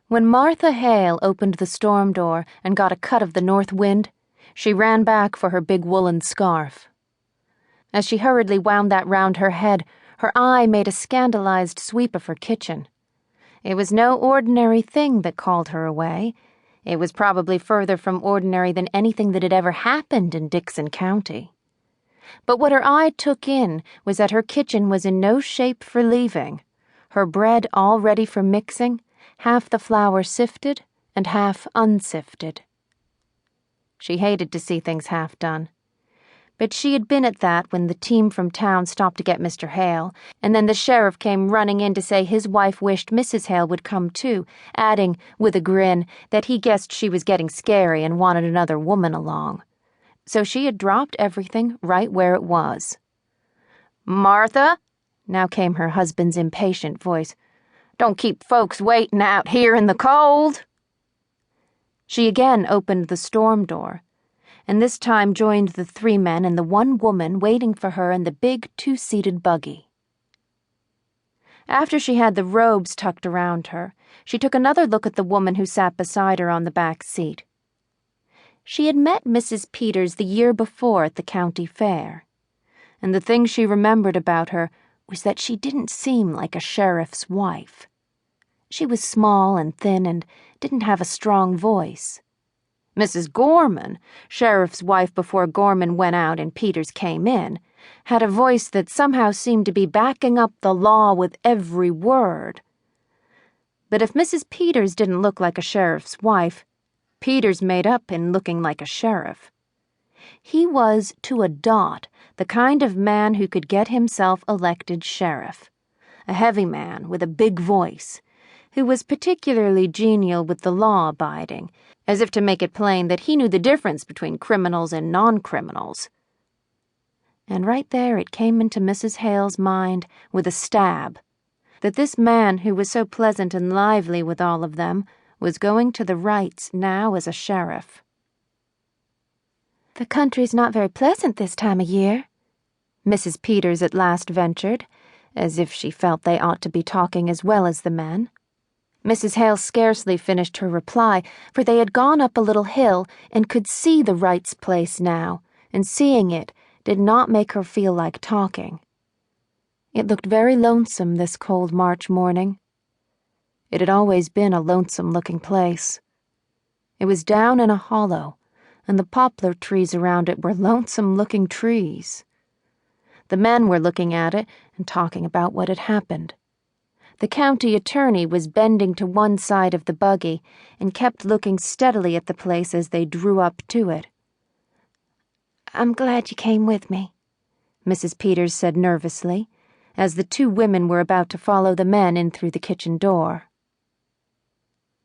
When Martha Hale opened the storm door and got a cut of the north wind, she ran back for her big woolen scarf. As she hurriedly wound that round her head, her eye made a scandalized sweep of her kitchen. It was no ordinary thing that called her away. It was probably further from ordinary than anything that had ever happened in Dickson County. But what her eye took in was that her kitchen was in no shape for leaving, her bread all ready for mixing, half the flour sifted and half unsifted. She hated to see things half done. But she had been at that when the team from town stopped to get Mr. Hale, and then the sheriff came running in to say his wife wished Mrs. Hale would come too, adding, with a grin, that he guessed she was getting scary and wanted another woman along. So she had dropped everything right where it was. "Martha," now came her husband's impatient voice, "don't keep folks waiting out here in the cold." She again opened the storm door, and this time joined the 3 men and the 1 woman waiting for her in the big 2-seated buggy. After she had the robes tucked around her, she took another look at the woman who sat beside her on the back seat. She had met Mrs. Peters the year before at the county fair, and the thing she remembered about her was that she didn't seem like a sheriff's wife. She was small and thin and didn't have a strong voice. Mrs. Gorman, sheriff's wife before Gorman went out and Peters came in, had a voice that somehow seemed to be backing up the law with every word. But if Mrs. Peters didn't look like a sheriff's wife, Peters made up in looking like a sheriff. He was, to a dot, the kind of man who could get himself elected sheriff. A heavy man with a big voice, who was particularly genial with the law-abiding, as if to make it plain that he knew the difference between criminals and non-criminals. And right there it came into Mrs. Hale's mind with a stab that this man who was so pleasant and lively with all of them was going to the rights now as a sheriff. "The country's not very pleasant this time of year," Mrs. Peters at last ventured, as if she felt they ought to be talking as well as the men. Mrs. Hale scarcely finished her reply, for they had gone up a little hill and could see the Wrights' place now, and seeing it did not make her feel like talking. It looked very lonesome this cold March morning. It had always been a lonesome-looking place. It was down in a hollow, and the poplar trees around it were lonesome-looking trees. The men were looking at it and talking about what had happened. The county attorney was bending to one side of the buggy and kept looking steadily at the place as they drew up to it. "I'm glad you came with me," Mrs. Peters said nervously, as the 2 women were about to follow the men in through the kitchen door.